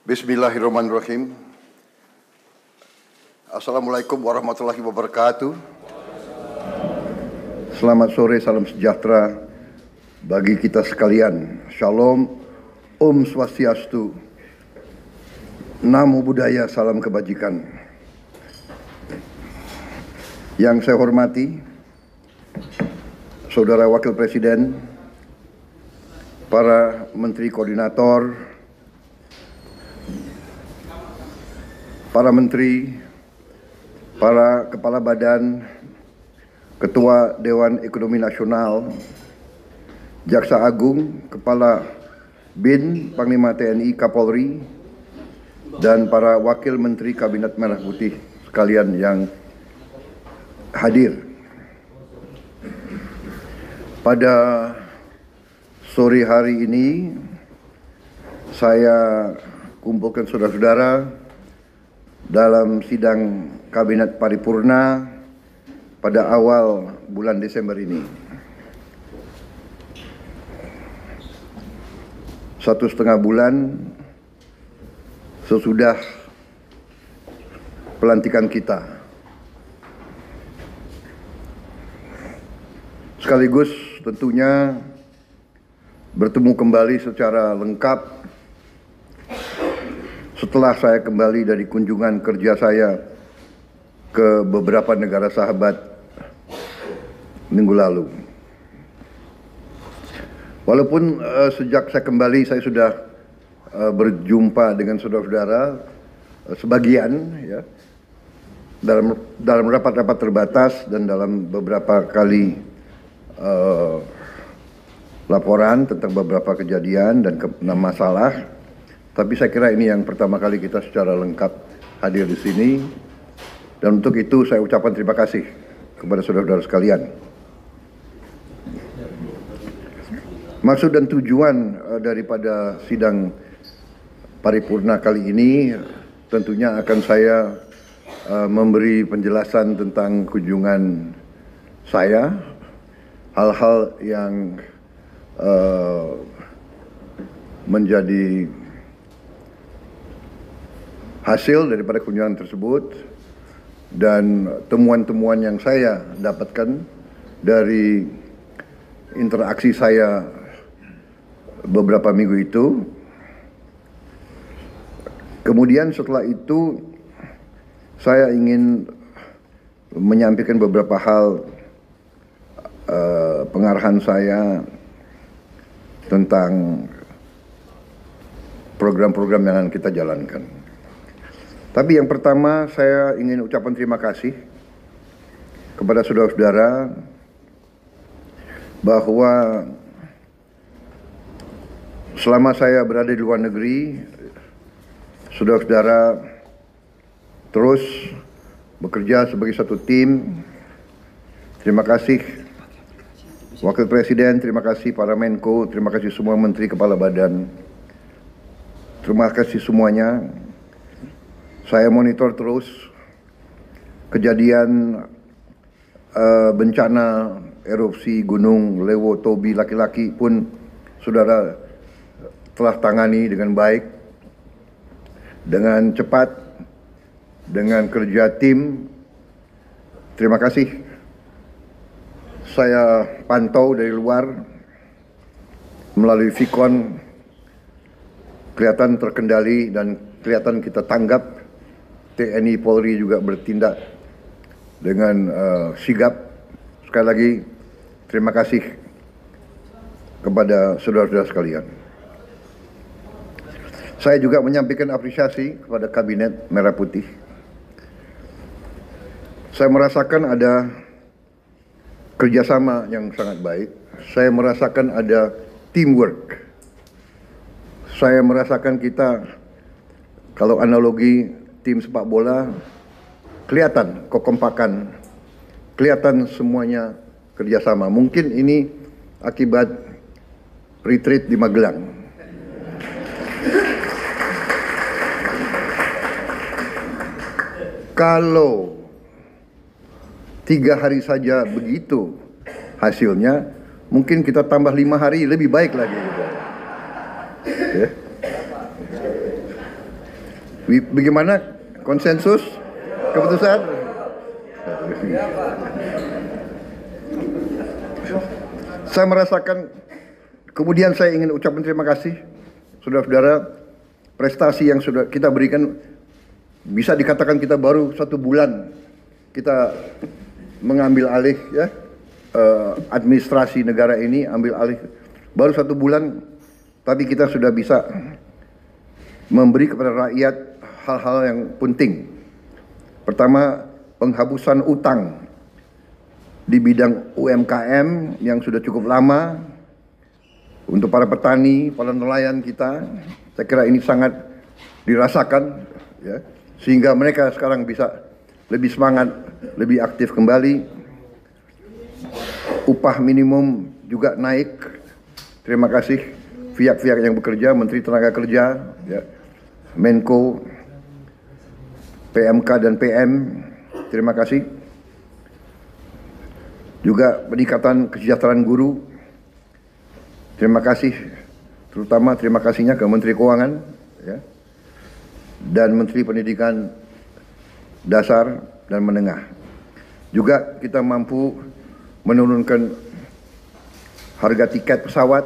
Bismillahirrahmanirrahim. Assalamualaikum warahmatullahi wabarakatuh. Selamat sore, salam sejahtera bagi kita sekalian. Shalom, Om Swastiastu, Namo Buddhaya, salam kebajikan. Yang saya hormati, Saudara Wakil Presiden, para Menteri Koordinator, para Menteri, para Kepala Badan, Ketua Dewan Ekonomi Nasional, Jaksa Agung, Kepala BIN, Panglima TNI, Kapolri, dan para Wakil Menteri Kabinet Merah Putih sekalian yang hadir. Pada sore hari ini, saya kumpulkan saudara-saudara dalam sidang Kabinet Paripurna pada awal bulan Desember ini. 1,5 bulan sesudah pelantikan kita. Sekaligus tentunya bertemu kembali secara lengkap setelah saya kembali dari kunjungan kerja saya ke beberapa negara sahabat minggu lalu. Walaupun sejak saya kembali saya sudah berjumpa dengan saudara-saudara sebagian ya dalam rapat-rapat terbatas dan dalam beberapa kali laporan tentang beberapa kejadian dan masalah. Tapi saya kira ini yang pertama kali kita secara lengkap hadir di sini. Dan untuk itu saya ucapkan terima kasih kepada saudara-saudara sekalian. Maksud dan tujuan daripada sidang paripurna kali ini tentunya akan saya memberi penjelasan tentang kunjungan saya, hal-hal yang menjadi hasil daripada kunjungan tersebut dan temuan-temuan yang saya dapatkan dari interaksi saya beberapa minggu itu. Kemudian setelah itu saya ingin menyampaikan beberapa hal pengarahan saya tentang program-program yang akan kita jalankan. Tapi yang pertama saya ingin ucapkan terima kasih kepada saudara-saudara bahwa selama saya berada di luar negeri, saudara-saudara terus bekerja sebagai satu tim. Terima kasih Wakil Presiden, terima kasih para Menko, terima kasih semua Menteri Kepala Badan. Terima kasih semuanya. Saya monitor terus kejadian bencana erupsi Gunung Lewo Tobi Laki-Laki pun saudara telah tangani dengan baik, dengan cepat, dengan kerja tim. Terima kasih. Saya pantau dari luar melalui Vicon, kelihatan terkendali dan kelihatan kita tanggap TNI Polri juga bertindak dengan sigap. Sekali lagi terima kasih kepada saudara-saudara sekalian. Saya juga menyampaikan apresiasi kepada Kabinet Merah Putih. Saya merasakan ada kerjasama yang sangat baik. Saya merasakan ada teamwork. Saya merasakan kita, kalau analogi tim sepak bola, kelihatan kekompakan, kelihatan semuanya kerjasama. Mungkin ini akibat retreat di Magelang. Kalau 3 hari saja begitu hasilnya, mungkin kita tambah 5 hari lebih baik lagi. Ya. Bagaimana konsensus keputusan? Saya merasakan, kemudian saya ingin ucapkan terima kasih saudara-saudara, prestasi yang sudah kita berikan. Bisa dikatakan kita baru 1 bulan kita mengambil alih ya, administrasi negara ini, ambil alih baru 1 bulan, tapi kita sudah bisa memberi kepada rakyat hal-hal yang penting. Pertama, penghapusan utang di bidang UMKM yang sudah cukup lama untuk para petani, para nelayan kita. Saya kira ini sangat dirasakan ya, sehingga mereka sekarang bisa lebih semangat, lebih aktif kembali. Upah minimum juga naik. Terima kasih pihak-pihak yang bekerja, Menteri Tenaga Kerja, ya, Menko, PMK dan PM. Terima kasih. Juga peningkatan kesejahteraan guru. Terima kasih, terutama terima kasihnya ke Menteri Keuangan, ya, dan Menteri Pendidikan Dasar dan Menengah. Juga kita mampu menurunkan harga tiket pesawat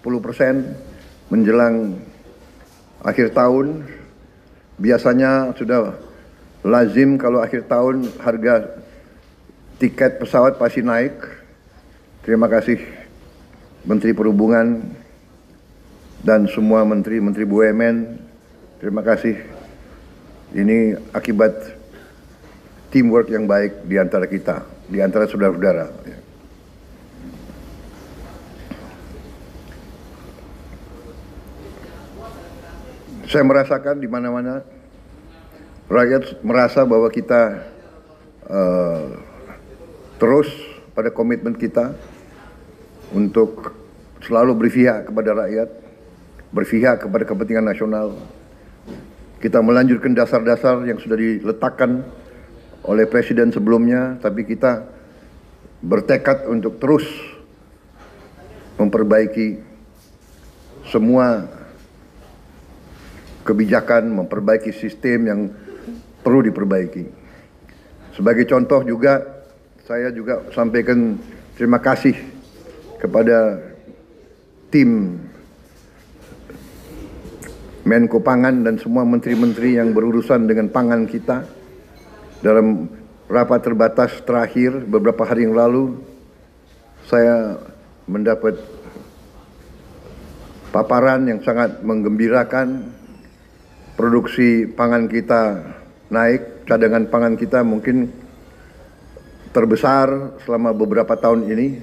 10% menjelang akhir tahun. Biasanya sudah lazim kalau akhir tahun harga tiket pesawat pasti naik. Terima kasih Menteri Perhubungan dan semua menteri-menteri BUMN. Terima kasih. Ini akibat teamwork yang baik di antara kita, di antara saudara-saudara. Saya merasakan di mana-mana rakyat merasa bahwa kita terus pada komitmen kita untuk selalu berpihak kepada rakyat, berpihak kepada kepentingan nasional. Kita melanjutkan dasar-dasar yang sudah diletakkan oleh Presiden sebelumnya, tapi kita bertekad untuk terus memperbaiki semua kebijakan, memperbaiki sistem yang perlu diperbaiki. Sebagai contoh juga, saya juga sampaikan terima kasih kepada tim Menko Pangan dan semua menteri-menteri yang berurusan dengan pangan kita. Dalam rapat terbatas terakhir beberapa hari yang lalu, saya mendapat paparan yang sangat menggembirakan. Produksi pangan kita naik, cadangan pangan kita mungkin terbesar selama beberapa tahun ini.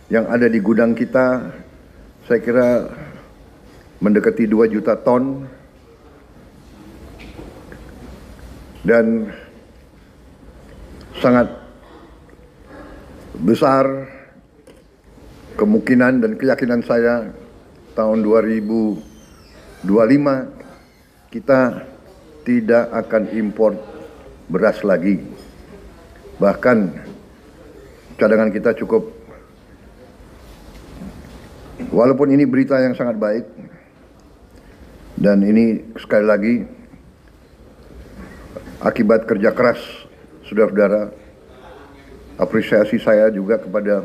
Yang ada di gudang kita, saya kira mendekati 2 juta ton. Dan sangat besar kemungkinan dan keyakinan saya tahun 2025 kita tidak akan impor beras lagi. Bahkan cadangan kita cukup. Walaupun ini berita yang sangat baik, dan ini sekali lagi akibat kerja keras saudara-saudara. Apresiasi saya juga kepada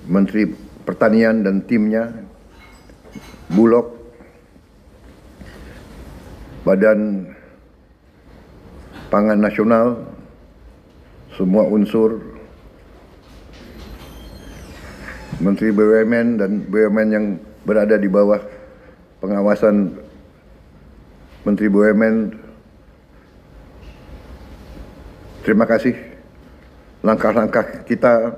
Menteri Pertanian dan timnya, Bulog, Badan pangan nasional, semua unsur, Menteri BUMN dan BUMN yang berada di bawah pengawasan Menteri BUMN, terima kasih. Langkah-langkah kita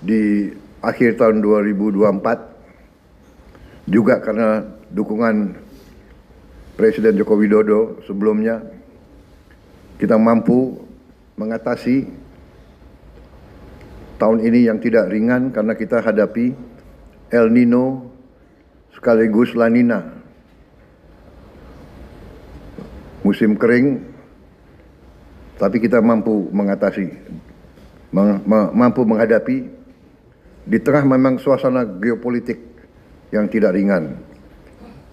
di akhir tahun 2024 juga karena dukungan Presiden Joko Widodo sebelumnya, kita mampu mengatasi tahun ini yang tidak ringan karena kita hadapi El Nino sekaligus La Nina. Musim kering, tapi kita mampu mengatasi, mampu menghadapi di tengah memang suasana geopolitik yang tidak ringan.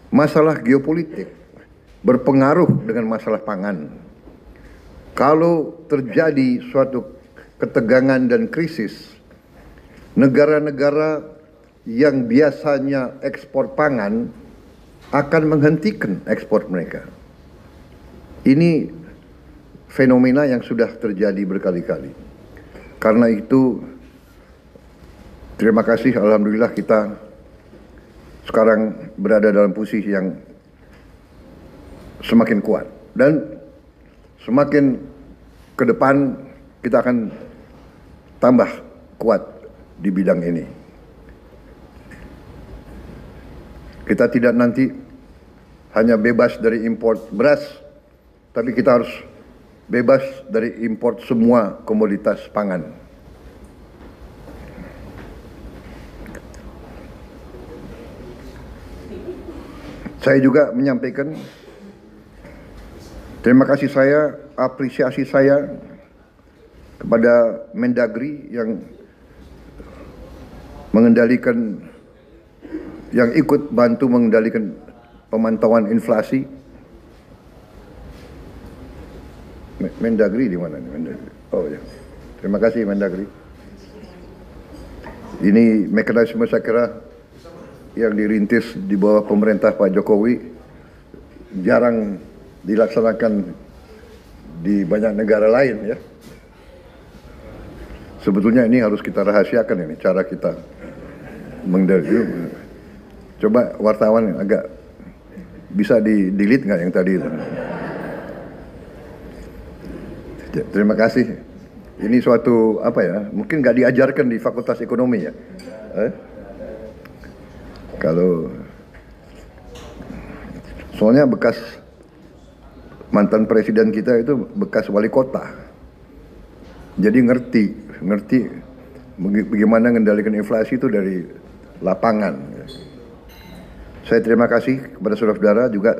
Masalah geopolitik berpengaruh dengan masalah pangan. Kalau terjadi suatu ketegangan dan krisis, negara-negara yang biasanya ekspor pangan akan menghentikan ekspor mereka. Ini fenomena yang sudah terjadi berkali-kali. Karena itu, terima kasih, alhamdulillah kita sekarang berada dalam posisi yang semakin kuat. Dan semakin ke depan kita akan tambah kuat di bidang ini. Kita tidak nanti hanya bebas dari import beras, tapi kita harus bebas dari import semua komoditas pangan. Saya juga menyampaikan terima kasih saya, apresiasi saya kepada Mendagri yang mengendalikan, yang ikut bantu mengendalikan pemantauan inflasi. Mendagri di mana? Oh ya, terima kasih Mendagri. Ini mekanisme saya kira yang dirintis di bawah pemerintah Pak Jokowi jarang dilaksanakan di banyak negara lain ya. Sebetulnya ini harus kita rahasiakan ini cara kita mengendalikan. Coba wartawan agak bisa di-delete nggak yang tadi itu? Terima kasih. Ini suatu apa ya? Mungkin nggak diajarkan di Fakultas Ekonomi ya. Kalau soalnya bekas mantan presiden kita itu bekas wali kota, jadi ngerti bagaimana mengendalikan inflasi itu dari lapangan. Saya terima kasih kepada saudara-saudara juga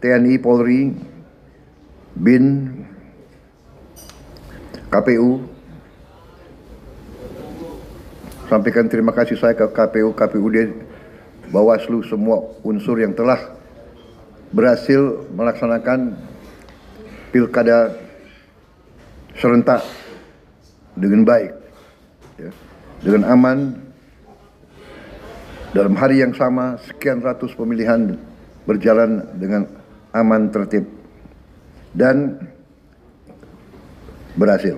TNI, Polri, BIN, KPU. Sampaikan terima kasih saya ke KPU, KPUD, Bawaslu, semua unsur yang telah berhasil melaksanakan pilkada serentak dengan baik, ya, dengan aman. Dalam hari yang sama, sekian ratus pemilihan berjalan dengan aman, tertib, dan berhasil.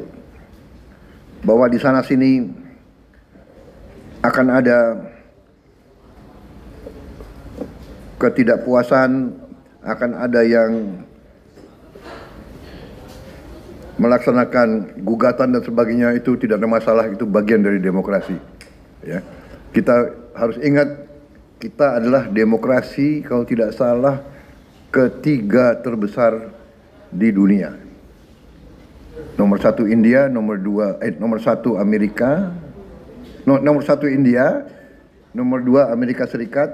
Bahwa di sana sini akan ada ketidakpuasan, akan ada yang melaksanakan gugatan dan sebagainya, itu tidak ada masalah, itu bagian dari demokrasi. Ya. Kita harus ingat, kita adalah demokrasi kalau tidak salah ketiga terbesar di dunia. Nomor satu India, nomor satu Amerika, nomor satu India, nomor dua Amerika Serikat,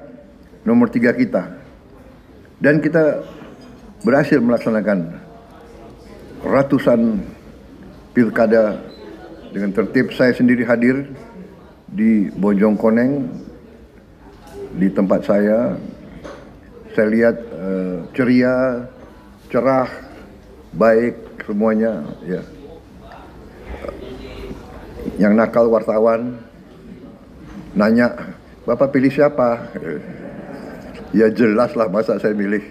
nomor tiga kita. Dan kita berhasil melaksanakan ratusan pilkada dengan tertib. Saya sendiri hadir di Bojongkoneng, di tempat saya lihat ceria, cerah, baik semuanya, ya. Yang nakal wartawan nanya, Bapak pilih siapa? Ya jelas lah, masa saya milih,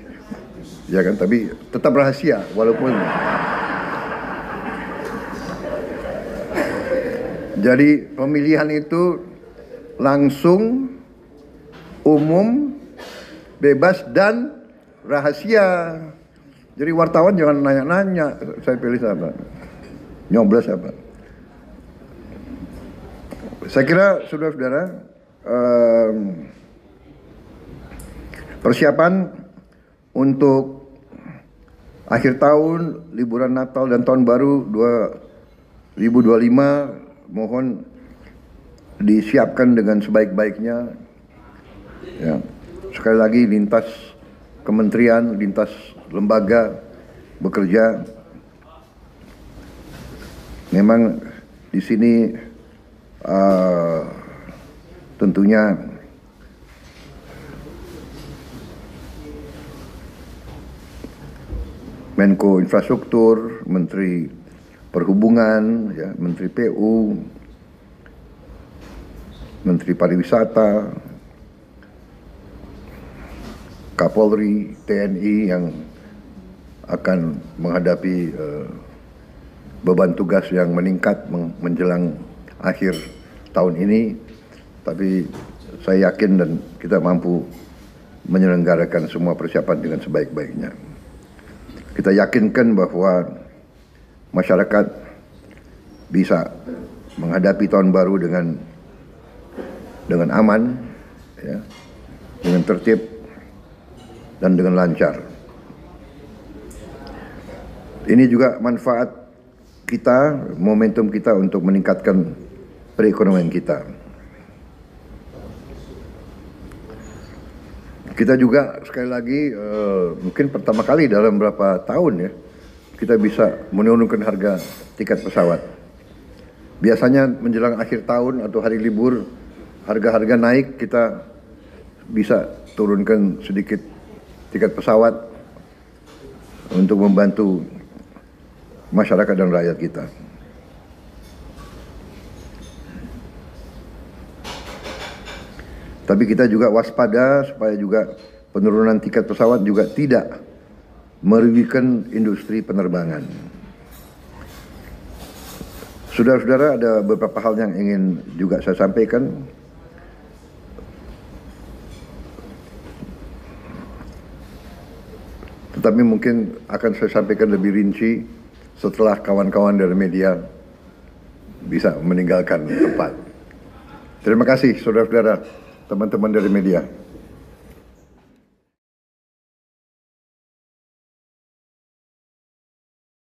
ya kan, tapi tetap rahasia walaupun Jadi pemilihan itu langsung, umum, bebas dan rahasia. Jadi wartawan jangan nanya-nanya saya pilih siapa, nyoblos apa. Saya kira saudara-saudara, persiapan untuk akhir tahun, liburan Natal dan Tahun Baru 2025 mohon disiapkan dengan sebaik-baiknya. Ya. Sekali lagi lintas kementerian, lintas lembaga bekerja. Memang di sini tentunya Menko Infrastruktur, Menteri Perhubungan, ya, Menteri PU, Menteri Pariwisata, Kapolri, TNI yang akan menghadapi beban tugas yang meningkat menjelang akhir tahun ini. Tapi saya yakin dan kita mampu menyelenggarakan semua persiapan dengan sebaik-baiknya. Kita yakinkan bahwa masyarakat bisa menghadapi tahun baru dengan aman, ya, dengan tertib dan dengan lancar. Ini juga manfaat kita, momentum kita untuk meningkatkan perekonomian kita. Kita juga sekali lagi mungkin pertama kali dalam beberapa tahun ya, kita bisa menurunkan harga tiket pesawat. Biasanya menjelang akhir tahun atau hari libur, harga-harga naik, kita bisa turunkan sedikit tiket pesawat untuk membantu masyarakat dan rakyat kita. Tapi kita juga waspada supaya juga penurunan tiket pesawat juga tidak merugikan industri penerbangan. Saudara-saudara, ada beberapa hal yang ingin juga saya sampaikan. Tetapi mungkin akan saya sampaikan lebih rinci setelah kawan-kawan dari media bisa meninggalkan tempat. Terima kasih saudara-saudara, teman-teman dari media.